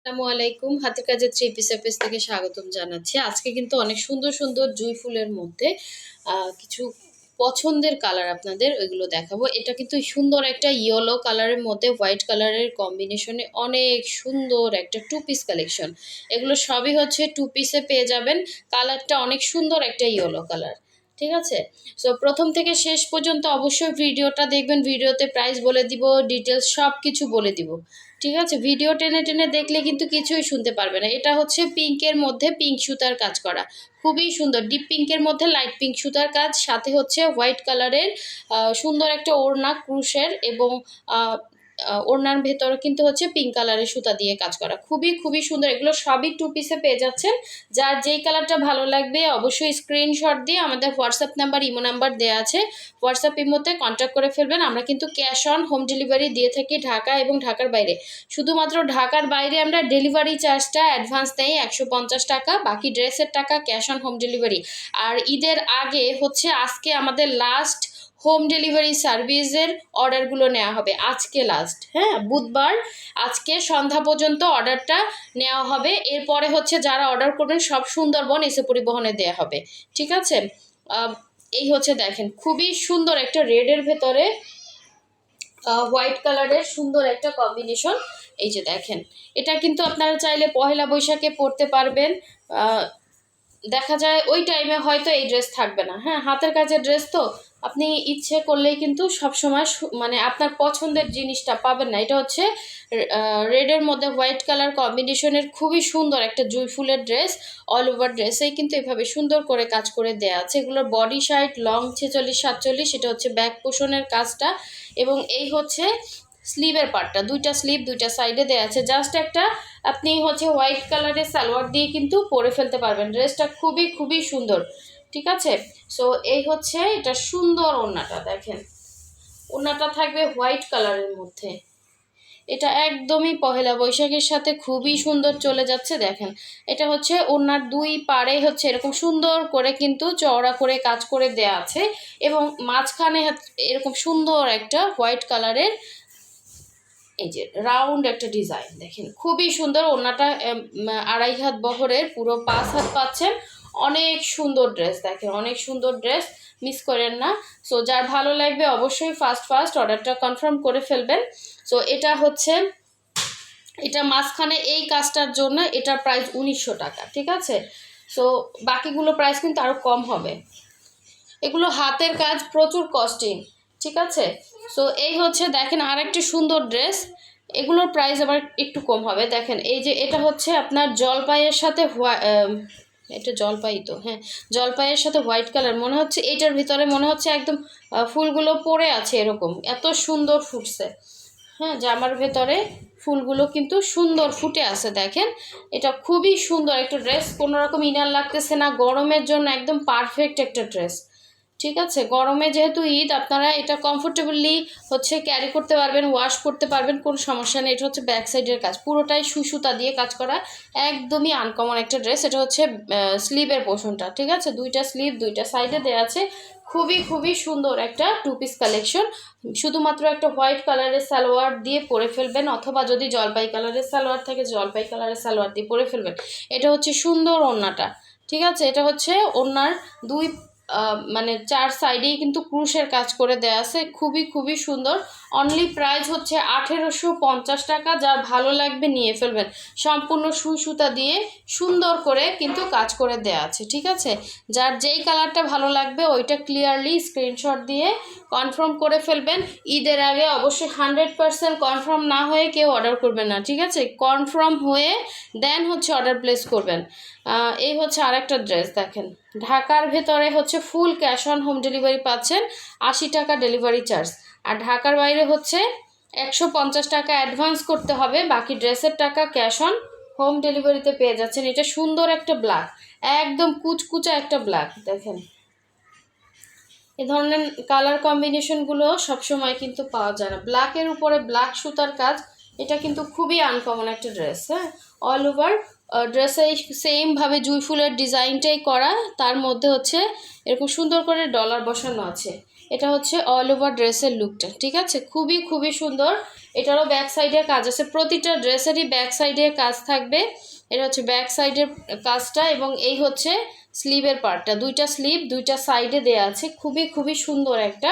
আসসালামু আলাইকুম। হাতের কাজের থ্রি পিসের পেজ থেকে স্বাগতম জানাচ্ছি। আজকে কিন্তু অনেক সুন্দর সুন্দর জুঁই ফুলের মধ্যে কিছু পছন্দের কালার আপনাদের ওইগুলো দেখাবো। এটা কিন্তু সুন্দর একটা ইয়েলো কালারের মধ্যে হোয়াইট কালারের কম্বিনেশনে অনেক সুন্দর একটা টু পিস কালেকশন। এগুলো সবই হচ্ছে টু পিসে পেয়ে যাবেন। কালারটা অনেক সুন্দর একটা ইয়েলো কালার। ঠিক আছে, সো প্রথম থেকে শেষ পর্যন্ত অবশ্যই ভিডিওটা দেখবেন। ভিডিওতে প্রাইস বলে দিব, ডিটেলস সব কিছু বলে দিব। ঠিক আছে, ভিডিও টেনে টেনে দেখলে কিন্তু কিছুই শুনতে পারবে না। এটা হচ্ছে পিঙ্কের মধ্যে পিঙ্ক সুতার কাজ করা, খুবই সুন্দর। ডিপ পিঙ্কের মধ্যে লাইট পিঙ্ক সুতার কাজ, সাথে হচ্ছে হোয়াইট কালারের সুন্দর একটা ওড়না ক্রুশের, এবং ওড়নার ভেতরে কিন্তু হচ্ছে পিঙ্ক কালারের সুতা দিয়ে কাজ করা, খুবই খুবই সুন্দর। এগুলো সবই টু পিসে পেয়ে যাচ্ছেন। যার যেই কালারটা ভালো লাগবে অবশ্যই স্ক্রিনশট দিয়ে আমাদের হোয়াটসঅ্যাপ নাম্বার, ইমো নাম্বার দেওয়া আছে, হোয়াটসঅ্যাপ ইমোতে কন্ট্যাক্ট করে ফেলবেন। আমরা কিন্তু ক্যাশ অন হোম ডেলিভারি দিয়ে থাকি ঢাকা এবং ঢাকার বাইরে। শুধুমাত্র ঢাকার বাইরে আমরা ডেলিভারি চার্জটা অ্যাডভান্স নেই 150 টাকা, বাকি ড্রেসের টাকা ক্যাশ অন হোম ডেলিভারি। আর ঈদের আগে হচ্ছে আজকে আমাদের লাস্ট হোম ডেলিভারি সার্ভিসের অর্ডারগুলো নেওয়া হবে। আজকে লাস্ট, হ্যাঁ, বুধবার আজকে সন্ধ্যা পর্যন্ত অর্ডারটা নেওয়া হবে। এরপরে হচ্ছে যারা অর্ডার করবেন সব সুন্দরবন এসে পরিবহনে দেওয়া হবে। ঠিক আছে, এই হচ্ছে দেখেন খুবই সুন্দর একটা রেডের ভেতরে হোয়াইট কালারের সুন্দর একটা কম্বিনেশন। এই যে দেখেন, এটা কিন্তু আপনারা চাইলে পহেলা বৈশাখে পরতে পারবেন। দেখা যায় ওই টাইমে হয়তো এই ড্রেস থাকবে না, হ্যাঁ, হাতের কাজের ড্রেস তো আপনি ইচ্ছে করলেই কিন্তু সবসময় মানে আপনার পছন্দের জিনিসটা পাবেন না। এটা হচ্ছে রেডের মধ্যে হোয়াইট কালার কম্বিনেশনের খুবই সুন্দর একটা জুঁই ফুলের ড্রেস। অল ওভার ড্রেসেই কিন্তু এভাবে সুন্দর করে কাজ করে দেয়া আছে। এগুলোর বডি সাইড লং 46-47, এটা হচ্ছে ব্যাক পোষণের কাজটা, এবং এই হচ্ছে স্লিভের পার্টটা। দুইটা স্লিভ দুইটা সাইডে দেওয়া আছে। জাস্ট একটা আপনি হচ্ছে হোয়াইট কালারের সালোয়ার দিয়ে কিন্তু পরে ফেলতে পারবেন। ড্রেসটা খুবই খুবই সুন্দর। ঠিক আছে, সো এই হচ্ছে এটা সুন্দর ওড়নাটা। দেখেন ওড়নাটা থাকবে হোয়াইট কালারের মধ্যে। এটা একদমই পহেলা বৈশাখের সাথে খুবই সুন্দর চলে যাচ্ছে। দেখেন এটা হচ্ছে ওড়নার দুই পাড়ে হচ্ছে এরকম সুন্দর করে কিন্তু চওড়া করে কাজ করে দেয়া আছে, এবং মাঝখানে এরকম সুন্দর একটা হোয়াইট কালারের এই যে রাউন্ড একটা ডিজাইন। দেখেন খুবই সুন্দর। ওড়নাটা 2.5 হাত বহরের, পুরো 5 হাত পাচ্ছেন। অনেক সুন্দর ড্রেস, দেখেন অনেক সুন্দর ড্রেস, মিস করেন না। সো যার ভালো লাগবে অবশ্যই ফার্স্ট ফার্স্ট অর্ডারটা কনফার্ম করে ফেলবেন। সো এটা হচ্ছে, এটা মাঝখানে এই কাজটার জন্য এটার প্রাইস 1900 টাকা। ঠিক আছে, সো বাকিগুলো প্রাইস কিন্তু আরও কম হবে। এগুলো হাতের কাজ, প্রচুর কস্টিং। ঠিক আছে, সো এই হচ্ছে দেখেন আরেকটি সুন্দর ড্রেস। এগুলোর প্রাইস আবার একটু কম হবে। দেখেন এই যে এটা হচ্ছে আপনার জলপাইয়ের সাথে এটা জলপাই তো, হ্যাঁ, জলপাইয়ের সাথে হোয়াইট কালার মনে হচ্ছে। এইটার ভিতরে মনে হচ্ছে একদম ফুলগুলো পড়ে আছে, এরকম এত সুন্দর ফুটছে। হ্যাঁ, জামার ভেতরে ফুলগুলো কিন্তু সুন্দর ফুটে আছে। দেখেন এটা খুবই সুন্দর একটা ড্রেস, কোনো রকম ইনার লাগতেছে না। গরমের জন্য একদম পারফেক্ট একটা ড্রেস। ঠিক আছে, গরমে যেহেতু ঈদ, আপনারা এটা কমফোর্টেবলি হচ্ছে ক্যারি করতে পারবেন, ওয়াশ করতে পারবেন, কোনো সমস্যা নেই। এটা হচ্ছে ব্যাক সাইডের কাজ, পুরোটাই সুতা দিয়ে কাজ করা, একদমই আনকমন একটা ড্রেস। এটা হচ্ছে স্লিভের পোর্শনটা। ঠিক আছে, দুইটা স্লিভ দুইটা সাইডে দেওয়া আছে। খুবই খুবই সুন্দর একটা টু পিস কালেকশন। শুধুমাত্র একটা হোয়াইট কালারের সালোয়ার দিয়ে পরে ফেলবেন, অথবা যদি জলপাই কালারের সালোয়ার থাকে জলপাই কালারের সালোয়ার দিয়ে পরে ফেলবেন। এটা হচ্ছে সুন্দর ওড়নাটা। ঠিক আছে, এটা হচ্ছে ওড়নার দুই মানে 4 সাইডেই কিন্তু ক্রুশের কাজ করে দেয়া আছে, খুবই খুবই সুন্দর। অনলি প্রাইস হচ্ছে 1850 টাকা। যার ভালো লাগবে নিয়ে ফেলবেন। সম্পূর্ণ সুতা দিয়ে সুন্দর করে কিন্তু কাজ করে দেয়া আছে। ঠিক আছে, যার যেই কালারটা ভালো লাগবে ওইটা ক্লিয়ারলি স্ক্রিনশট দিয়ে কনফার্ম করে ফেলবেন। ঈদের আগে অবশ্যই 100% কনফার্ম না হয়ে কেউ অর্ডার করবেন না। ঠিক আছে, কনফার্ম হয়ে দেন হচ্ছে অর্ডার প্লেস করবেন। এই হচ্ছে আরেকটা ড্রেস। দেখেন ঢাকার ভেতরে হচ্ছে full cash on home delivery পাচ্ছেন, 80 টাকা ডেলিভারি চার্জ। আর ঢাকার বাইরে হচ্ছে 150 টাকা অ্যাডভান্স করতে হবে, বাকি ড্রেসের টাকা ক্যাশ অন হোম ডেলিভারিতে পেয়ে যাচ্ছেন। এটা সুন্দর একটা ব্ল্যাক, একদম কুচকুচা একটা ব্ল্যাক। দেখেন এ ধরনের কালার কম্বিনেশনগুলো সবসময় কিন্তু পাওয়া যায় না। ব্ল্যাকের উপরে ব্ল্যাক সুতার কাজ, এটা কিন্তু খুবই আনকমন একটা ড্রেস। হ্যাঁ, অল ওভার ড্রেসে সেমভাবে জুঁই ফুলের ডিজাইনটাই করা, তার মধ্যে হচ্ছে এরকম সুন্দর করে ডলার বসানো আছে। এটা হচ্ছে অল ওভার ড্রেসের লুকটা, ঠিক আছে? খুবই খুবই সুন্দর। এটারও ব্যাক সাইডে কাজ আছে, প্রতিটা ড্রেসেরই ব্যাক সাইডে কাজ থাকবে। এটা হচ্ছে ব্যাক সাইডের কাজটা, এবং এই হচ্ছে স্লিভের পার্টটা, দুইটা স্লিভ দুইটা সাইডে দেয়া আছে। খুবই খুবই সুন্দর একটা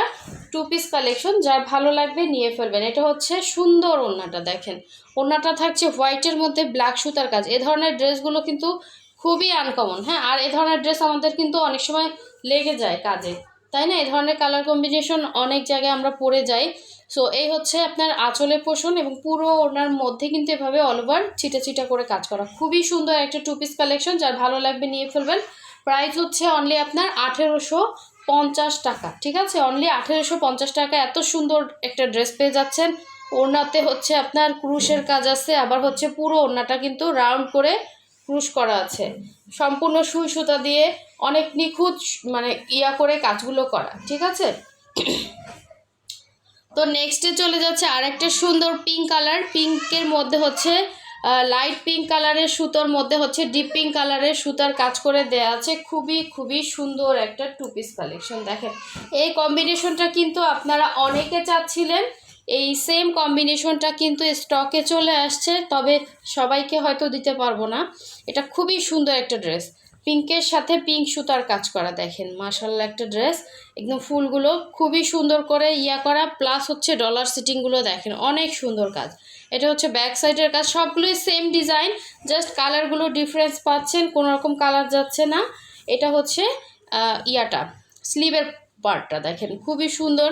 টু পিস কালেকশন, যার ভালো লাগবে নিয়ে ফেলবেন। এটা হচ্ছে সুন্দর ওড়নাটা, দেখেন ওড়নাটা থাকছে হোয়াইটের মধ্যে ব্ল্যাক সুতার কাজ। এ ধরনের ড্রেসগুলো কিন্তু খুবই আনকমন, হ্যাঁ। আর এ ধরনের ড্রেস আমাদের কিন্তু অনেক সময় লেগে যায় কাজে, তাই না? এই ধরনের কালার কম্বিনেশন অনেক জায়গায় আমরা পরে যাই। সো এই হচ্ছে আপনার আঁচলের পোষণ, এবং পুরো ওনার মধ্যে কিন্তু এভাবে অল ওভার ছিটা ছিটা করে কাজ করা। খুবই সুন্দর একটা টু পিস কালেকশন, যার ভালো লাগবে নিয়ে ফেলবেন। প্রাইস হচ্ছে অনলি আপনার 1850 টাকা, ঠিক আছে? অনলি 1850 টাকা এত সুন্দর একটা ড্রেস পেয়ে যাচ্ছেন। ওড়নাতে হচ্ছে আপনার ক্রুশের কাজ আছে, আবার হচ্ছে পুরো ওড়নাটা কিন্তু রাউন্ড করে ক্রুশ করা আছে, সম্পূর্ণ সুই সুতা দিয়ে অনেক নিখুঁত মানে ইয়া করে কাজগুলো করা, ঠিক আছে? তো নেক্সটে চলে যাচ্ছে আর একটা সুন্দর পিঙ্ক কালার। পিঙ্কের মধ্যে হচ্ছে লাইট পিঙ্ক কালারের সুতোর মধ্যে হচ্ছে ডিপ পিঙ্ক কালারের সুতার কাজ করে দেয়া আছে। খুবই খুবই সুন্দর একটা টু পিস কালেকশন। দেখেন এই কম্বিনেশনটা কিন্তু আপনারা অনেকে চাচ্ছিলেন, এই সেম কম্বিনেশনটা কিন্তু স্টকে চলে আসছে, তবে সবাইকে হয়তো দিতে পারবো না। এটা খুবই সুন্দর একটা ড্রেস, পিঙ্কের সাথে পিঙ্ক সুতার কাজ করা। দেখেন মাশাআল্লাহ একটা ড্রেস, একদম ফুলগুলো খুবই সুন্দর করে ইয়া করা, প্লাস হচ্ছে ডলার সিটিংগুলো দেখেন অনেক সুন্দর কাজ। এটা হচ্ছে ব্যাক সাইডের কাজ, সবগুলোই সেম ডিজাইন, জাস্ট কালারগুলো ডিফারেন্স পাচ্ছেন, কোনো রকম কালার যাচ্ছে না। এটা হচ্ছে ইয়াটা স্লিভের পার্টটা, দেখেন খুবই সুন্দর,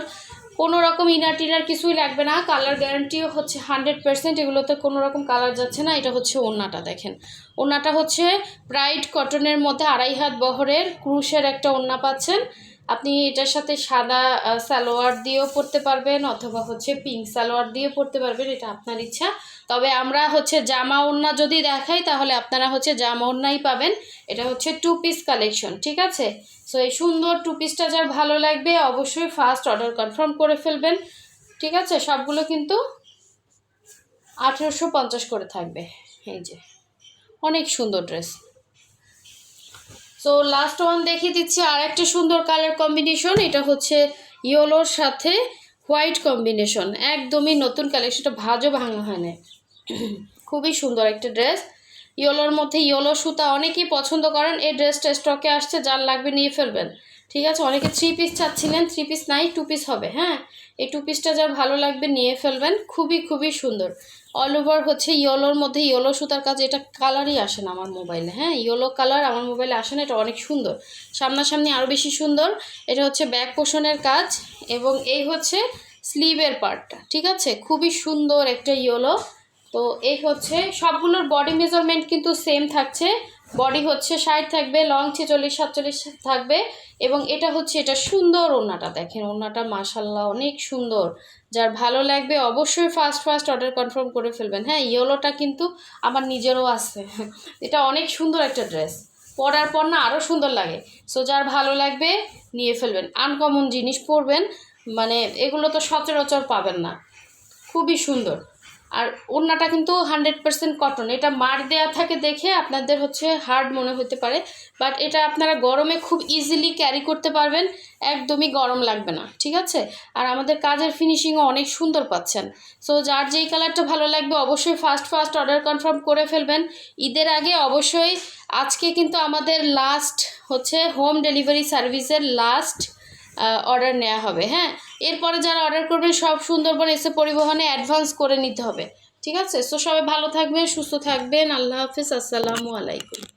কোনো রকম ইনার টিনার কিছুই লাগবে না, কালার গ্যারান্টিও হচ্ছে 100%, এগুলোতে কোনো রকম কালার যাচ্ছে না। এটা হচ্ছে ওড়নাটা, দেখেন ওড়নাটা হচ্ছে ব্রাইট কটনের মধ্যে 2.5 হাত বহরের ক্রুশের একটা ওড়না পাচ্ছেন। আপনি এটার সাথে সাদা সালোয়ার দিয়েও পরতে পারবেন, অথবা হচ্ছে পিঙ্ক সালোয়ার দিয়েও পরতে পারবেন, এটা আপনার ইচ্ছা। তবে আমরা হচ্ছে জামা ওড়না যদি দেখাই তাহলে আপনারা হচ্ছে জামা ওড়নাই পাবেন। এটা হচ্ছে টু পিস কালেকশন, ঠিক আছে? সো এই সুন্দর টু পিসটা যার ভালো লাগবে অবশ্যই ফার্স্ট অর্ডার কনফার্ম করে ফেলবেন, ঠিক আছে? সবগুলো কিন্তু 1850 করে থাকবে। এই যে অনেক সুন্দর ড্রেস। সো লাস্ট ওয়ান দেখিয়ে দিচ্ছি আর একটা সুন্দর কালার কম্বিনেশন। এটা হচ্ছে ইয়েলোর সাথে হোয়াইট কম্বিনেশন, একদমই নতুন কালেকশন, এটা ভাজও ভাঙা হয় না। খুবই সুন্দর একটা ড্রেস, ইয়েলোর মধ্যে ইয়েলো সুতা, অনেকেই পছন্দ করেন। এই ড্রেসটা স্টকে আসছে, যার লাগবে নিয়ে ফেলবেন, ঠিক আছে? অনেকে 3 পিস চাচ্ছিলেন, 3 পিস নাই, 2 পিস হবে, হ্যাঁ। এই 2 পিসটা যার ভালো লাগবে নিয়ে ফেলবেন। খুবই খুবই সুন্দর, অল ওভার হচ্ছে ইয়েলোর মধ্যে ইয়েলো সুতার কাজ। এটা কালারই আসে না আমার মোবাইলে, হ্যাঁ, ইয়েলো কালার আমার মোবাইলে আসে না, এটা অনেক সুন্দর, সামনাসামনি আরও বেশি সুন্দর। এটা হচ্ছে ব্যাক পোষণের কাজ, এবং এই হচ্ছে স্লিভের পার্টটা, ঠিক আছে? খুবই সুন্দর একটা ইয়েলো। তো এই হচ্ছে সবগুলোর বডি মেজারমেন্ট কিন্তু সেম থাকছে, বডি হচ্ছে 60 থাকবে, লং 46-47 থাকবে। এবং এটা হচ্ছে এটা সুন্দর ওড়নাটা, দেখেন ওড়নাটা মাশাআল্লাহ অনেক সুন্দর, যার ভালো লাগবে অবশ্যই ফার্স্ট অর্ডার কনফার্ম করে ফেলবেন। হ্যাঁ, ইয়েলোটা কিন্তু আমার নিজেরও আছে, এটা অনেক সুন্দর একটা ড্রেস, পরার পর না আরও সুন্দর লাগে। সো যার ভালো লাগবে নিয়ে ফেলবেন, আনকমন জিনিস পরবেন, মানে এগুলো তো সচরাচর পাবেন না, খুবই সুন্দর। আর ওড়নাটা কিন্তু 100% কটন, এটা মার দেয়া থাকে দেখে আপনাদের হচ্ছে হার্ড মনে হতে পারে, বাট এটা আপনারা গরমে খুব ইজিলি ক্যারি করতে পারবেন, একদমই গরম লাগবে না, ঠিক আছে? আর আমাদের কাজের ফিনিশিংও অনেক সুন্দর পাচ্ছেন। সো যার যেই কালারটা ভালো লাগবে অবশ্যই ফার্স্ট অর্ডার কনফার্ম করে ফেলবেন। ঈদের আগে অবশ্যই, আজকে কিন্তু আমাদের লাস্ট হচ্ছে হোম ডেলিভারি সার্ভিসের লাস্ট অর্ডার নেওয়া হবে, হ্যাঁ। এরপরে যারা অর্ডার করবেন সব সুন্দরবন এসে পরিবহনে অ্যাডভান্স করে নিতে হবে, ঠিক আছে? সো সবাই ভালো থাকবেন, সুস্থ থাকবেন, আল্লাহ হাফিজ, আসসালামু আলাইকুম।